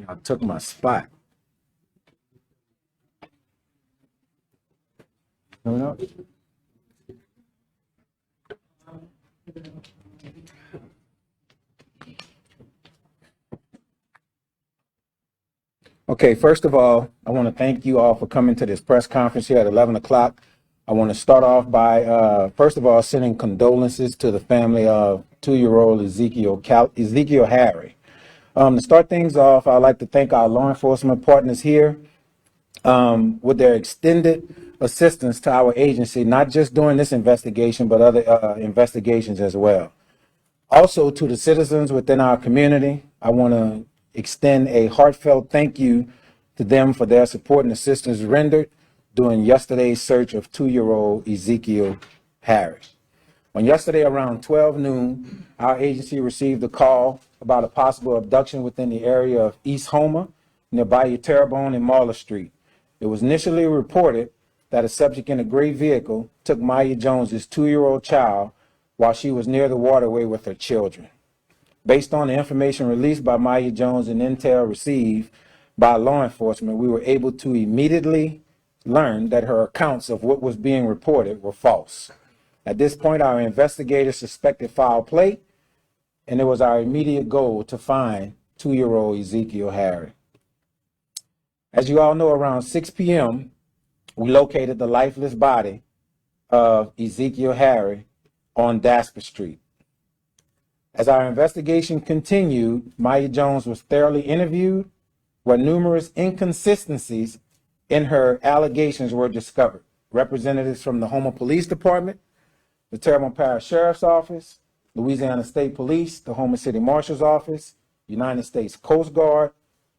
I took my spot. No. Okay, first of all, I want to thank you all for coming to this press conference here at 11 o'clock. I want to start off by, first of all, sending condolences to the family of 2-year-old Ezekiel Harry. To start things off, I'd like to thank our law enforcement partners here with their extended assistance to our agency, not just during this investigation, but other investigations as well. Also, to the citizens within our community, I want to extend a heartfelt thank you to them for their support and assistance rendered during yesterday's search of 2-year-old Ezekiel Harry. On yesterday around 12 noon, our agency received a call about a possible abduction within the area of East Houma, near Bayou Terrebonne and Marla Street. It was initially reported that a subject in a gray vehicle took Maya Jones's 2-year-old child while she was near the waterway with her children. Based on the information released by Maya Jones and intel received by law enforcement, we were able to immediately learn that her accounts of what was being reported were false. At this point, our investigators suspected foul play, and it was our immediate goal to find 2-year-old Ezekiel Harry. As you all know, around 6 p.m., we located the lifeless body of Ezekiel Harry on Dasper Street. As our investigation continued, Maya Jones was thoroughly interviewed, where numerous inconsistencies in her allegations were discovered. Representatives from the Houma Police Department, the Terrebonne Parish Sheriff's Office, Louisiana State Police, the Houma City Marshal's Office, United States Coast Guard,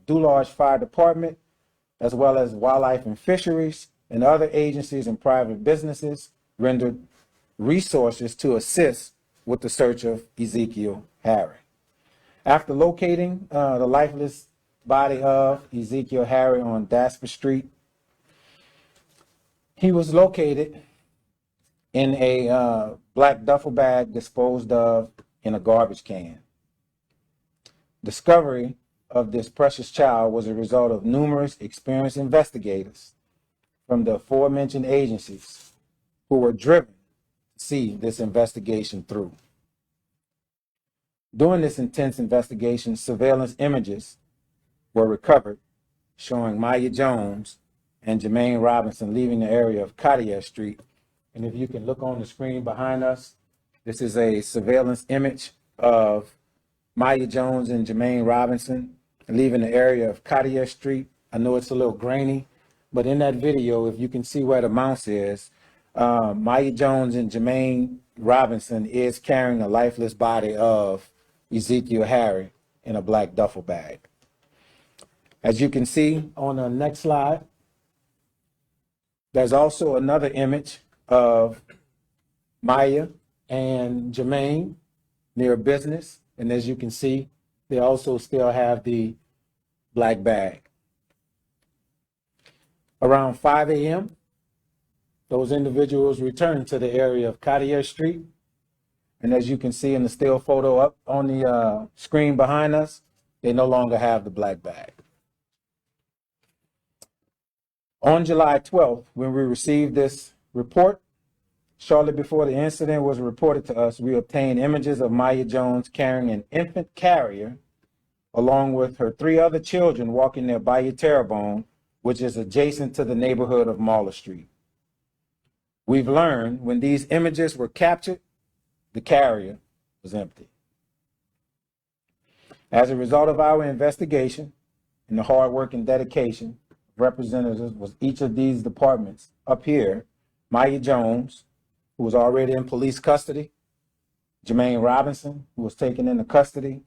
Dularge Fire Department, as well as Wildlife and Fisheries and other agencies and private businesses rendered resources to assist with the search of Ezekiel Harry. After locating the lifeless body of Ezekiel Harry on Dasper Street, he was located in a black duffel bag disposed of in a garbage can. Discovery of this precious child was a result of numerous experienced investigators from the aforementioned agencies who were driven see this investigation through. During this intense investigation, surveillance images were recovered showing Maya Jones and Jermaine Robinson leaving the area of Cartier Street. And if you can look on the screen behind us, this is a surveillance image of Maya Jones and Jermaine Robinson leaving the area of Cartier Street. I know it's a little grainy, but in that video, if you can see where the mouse is, Maya Jones and Jermaine Robinson is carrying a lifeless body of Ezekiel Harry in a black duffel bag. As you can see on the next slide, there's also another image of Maya and Jermaine near a business. And as you can see, they also still have the black bag. Around 5 a.m., those individuals returned to the area of Cartier Street. And as you can see in the still photo up on the screen behind us, they no longer have the black bag. On July 12th, when we received this report, shortly before the incident was reported to us, we obtained images of Maya Jones carrying an infant carrier along with her 3 other children walking near Bayou Terrebonne, which is adjacent to the neighborhood of Marla Street. We've learned when these images were captured, the carrier was empty. As a result of our investigation and the hard work and dedication of representatives with each of these departments up here, Maya Jones, who was already in police custody, Jermaine Robinson, who was taken into custody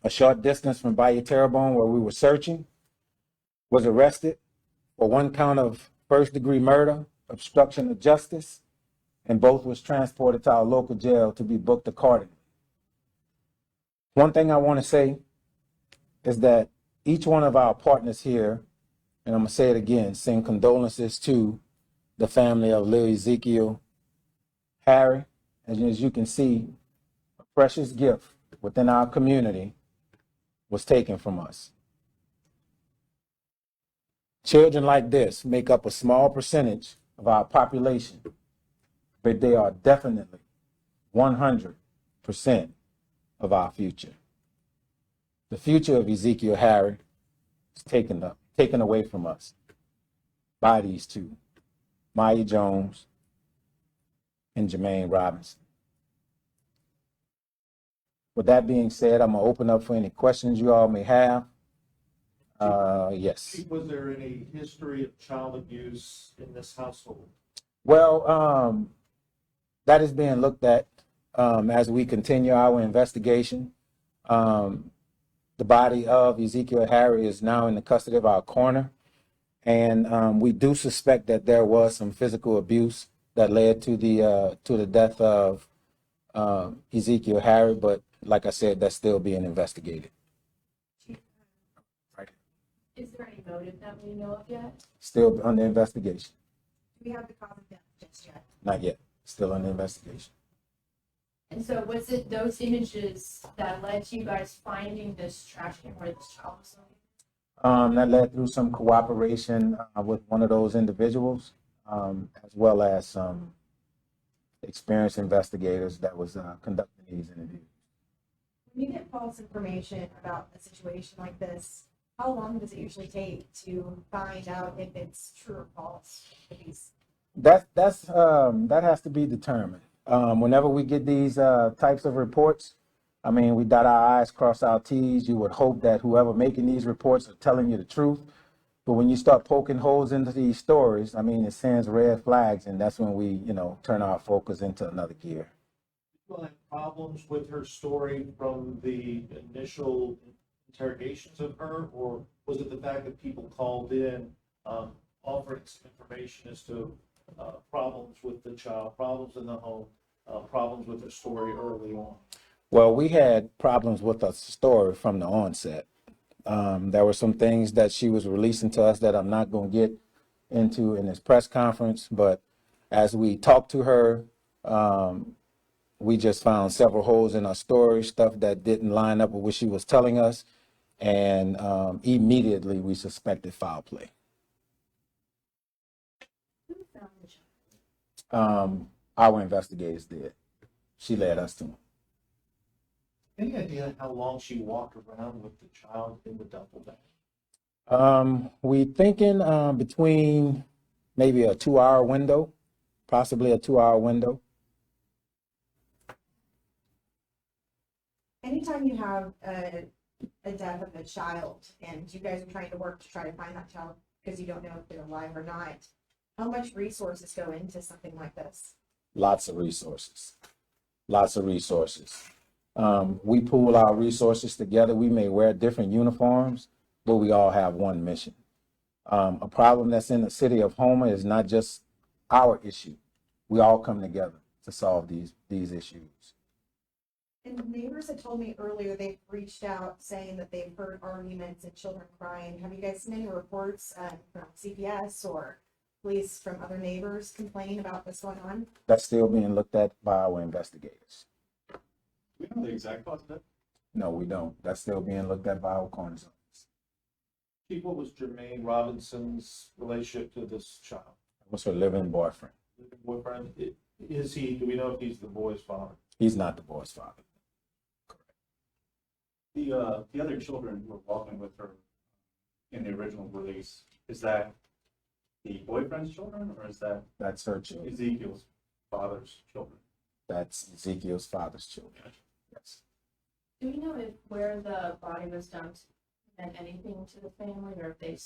a short distance from Bayou Terrebonne where we were searching, was arrested for 1 count of first-degree murder, obstruction of justice, and both was transported to our local jail to be booked accordingly. One thing I want to say is that each one of our partners here, and I'm going to say it again, send condolences to the family of little Ezekiel Harry. As you can see, a precious gift within our community was taken from us. Children like this make up a small percentage of our population, but they are definitely 100% of our future. The future of Ezekiel Harry is taken away from us by these two, Maya Jones and Jermaine Robinson. With that being said, I'm gonna open up for any questions you all may have. Yes. Was there any history of child abuse in this household? Well, that is being looked at as we continue our investigation. The body of Ezekiel Harry is now in the custody of our coroner, and we do suspect that there was some physical abuse that led to the death of Ezekiel Harry, but like I said, that's still being investigated. Right. Is there any motive that we know of yet? Still under investigation. Do we have the cause of death just yet? Not yet. Still under investigation. And so was it those images that led to you guys finding this trash can where this child was living? That led through some cooperation with one of those individuals, as well as some experienced investigators that was conducting these interviews. When you get false information about a situation like this, how long does it usually take to find out if it's true or false? That has to be determined. Whenever we get these types of reports, I mean, we dot our I's, cross our T's. You would hope that whoever making these reports are telling you the truth. But when you start poking holes into these stories, I mean, it sends red flags, and that's when we, turn our focus into another gear. People have problems with her story from the initial interrogations of her, or was it the fact that people called in offering some information as to problems with the child, problems in the home, problems with her story early on? Well, we had problems with the story from the onset. There were some things that she was releasing to us that I'm not going to get into in this press conference, but as we talked to her, we just found several holes in her story, stuff that didn't line up with what she was telling us, and immediately we suspected foul play. Who found the child? Our investigators did. She led us to him. Any idea how long she walked around with the child in the duffel bag? We thinking between maybe a 2-hour window, possibly a 2-hour window. Anytime you have a death of a child and you guys are trying to work to try to find that child because you don't know if they're alive or not, how much resources go into something like this? Lots of resources. Lots of resources. We pool our resources together. We may wear different uniforms, but we all have one mission. A problem that's in the city of Houma is not just our issue. We all come together to solve these issues. And neighbors had told me earlier they've reached out saying that they've heard arguments and children crying. Have you guys seen any reports from CPS or police from other neighbors complaining about this going on? That's still being looked at by our investigators. We know the exact cause of that. No, we don't. That's still being looked at by our coroner's office. Chief, what was Jermaine Robinson's relationship to this child? What's her living boyfriend? Living boyfriend? Is he? Do we know if he's the boy's father? He's not the boy's father. The other children who were walking with her in the original release, is that the boyfriend's children, or is that That's her children. Ezekiel's father's children? That's Ezekiel's father's children. Yes. Do we know if where the body was dumped meant anything to the family, or if they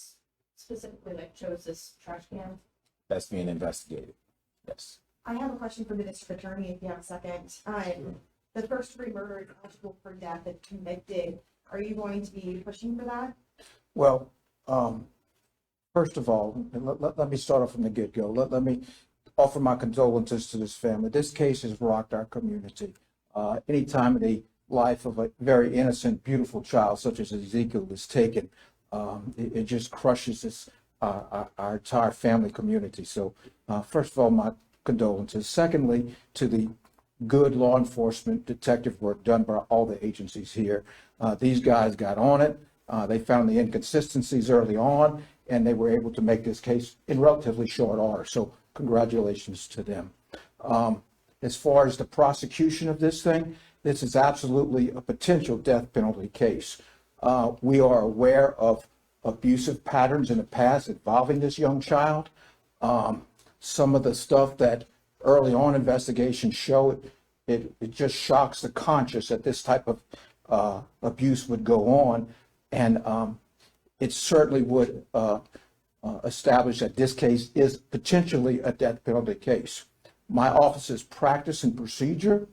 specifically chose this trash can? That's being investigated. Yes. I have a question for the district attorney if you have a second. The first degree murder is eligible for death if convicted. Are you going to be pushing for that? Well, first of all, let me start off from the get-go. Let me offer my condolences to this family. This case has rocked our community. Any time the life of a very innocent, beautiful child such as Ezekiel is taken, it just crushes our entire family community. So first of all, my condolences. Secondly, to the good law enforcement detective work done by all the agencies here. These guys got on it. They found the inconsistencies early on, and they were able to make this case in relatively short order. So congratulations to them. As far as the prosecution of this thing, this is absolutely a potential death penalty case. We are aware of abusive patterns in the past involving this young child. Some of the stuff that early on investigations show, it just shocks the conscience that this type of abuse would go on. And it certainly would establish that this case is potentially a death penalty case. My office's practice and procedure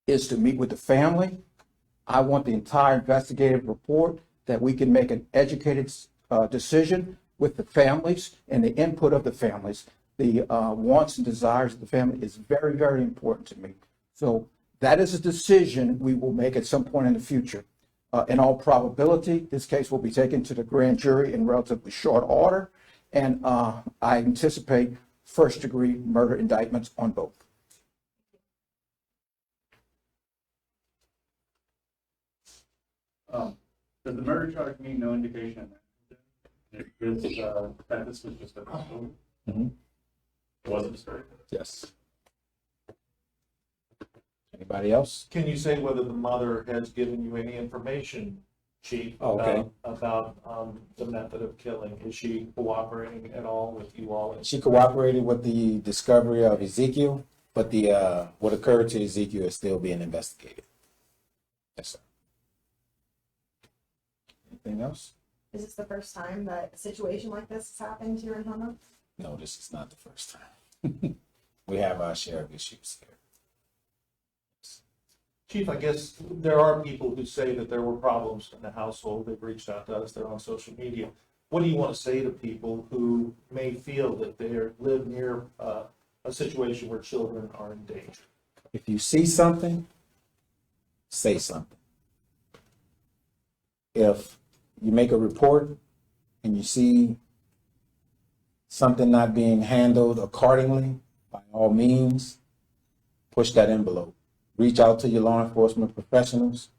is to meet with the family. I want the entire investigative report that we can make an educated decision with the families and the input of the families. The wants and desires of the family is very, very important to me. So that is a decision we will make at some point in the future. In all probability, this case will be taken to the grand jury in relatively short order, and I anticipate first-degree murder indictments on both. Does the murder charge mean no indication that this was just a hospital? Mhm. It wasn't a story? Yes. Anybody else? Can you say whether the mother has given you any information, Chief, Okay. about the method of killing? Is she cooperating at all with you all? She cooperated with the discovery of Ezekiel, but the what occurred to Ezekiel is still being investigated. Yes, sir. Anything else? Is this the first time that a situation like this has happened here in Houma? No, this is not the first time. We have our share of issues here. Chief, I guess there are people who say that there were problems in the household. They've reached out to us. They're on social media. What do you want to say to people who may feel that they live near a situation where children are in danger? If you see something, say something. If you make a report and you see something not being handled accordingly, by all means, push that envelope. Reach out to your law enforcement professionals,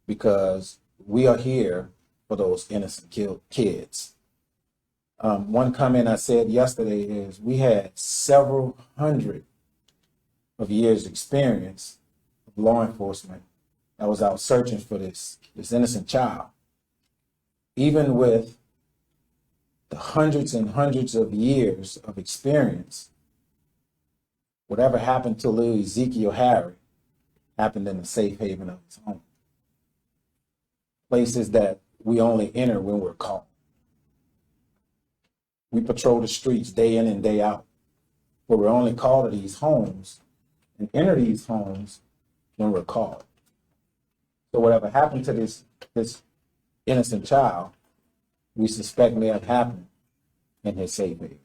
because we are here for those innocent kids. One comment I said yesterday is we had several hundred of years experience of law enforcement that was out searching for this innocent child. Even with the hundreds and hundreds of years of experience, whatever happened to little Ezekiel Harry happened in the safe haven of his home. Places that we only enter when we're called. We patrol the streets day in and day out, but we're only called to these homes and enter these homes when we're called. So whatever happened to this innocent child, we suspect may have happened in his safe haven.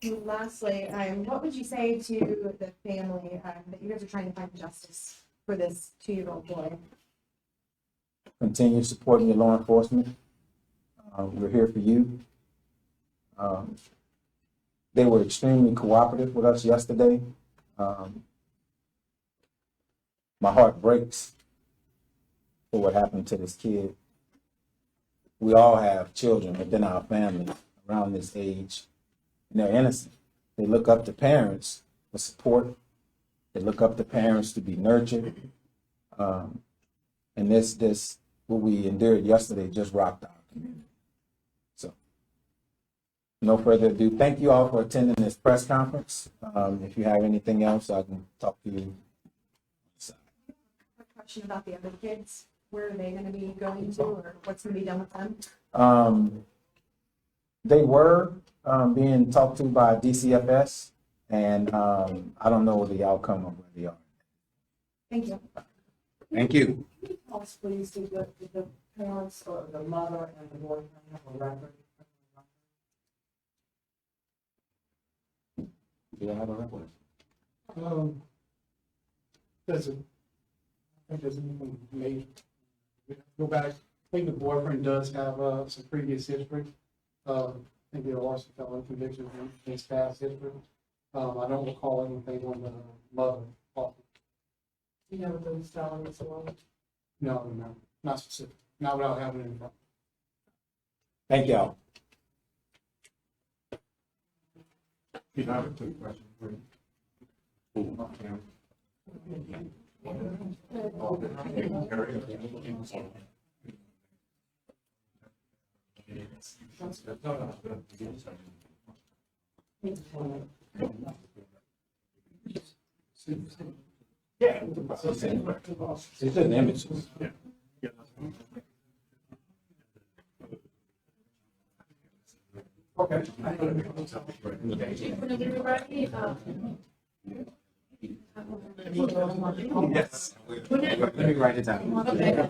And lastly, what would you say to the family that you guys are trying to find justice for this 2-year-old boy? Continue supporting your law enforcement. We're here for you. They were extremely cooperative with us yesterday. My heart breaks for what happened to this kid. We all have children within our family around this age, and they're innocent. They look up to parents for support. They look up to parents to be nurtured. And this what we endured yesterday just rocked our community. So, no further ado. Thank you all for attending this press conference. If you have anything else, I can talk to you. A question about the other kids. Where are they going to be going to, or what's going to be done with them? They were being talked to by DCFS, and I don't know the outcome of where they are. Thank you. Thank you. Tell us, please, did the parents or the mother and the boyfriend have a record? Do I have a record? Doesn't, I think there's anything major. Go back, I think the boyfriend does have some previous history. I think there are some felony convictions in his past history. I don't recall anything on the mother. You know those felonies alone? No, not specific. not without having it in front. Thank y'all. I have a quick question for you. Yeah. It's just images. Okay. Whenever you're ready, Yes. whenever, Let me write it down. okay.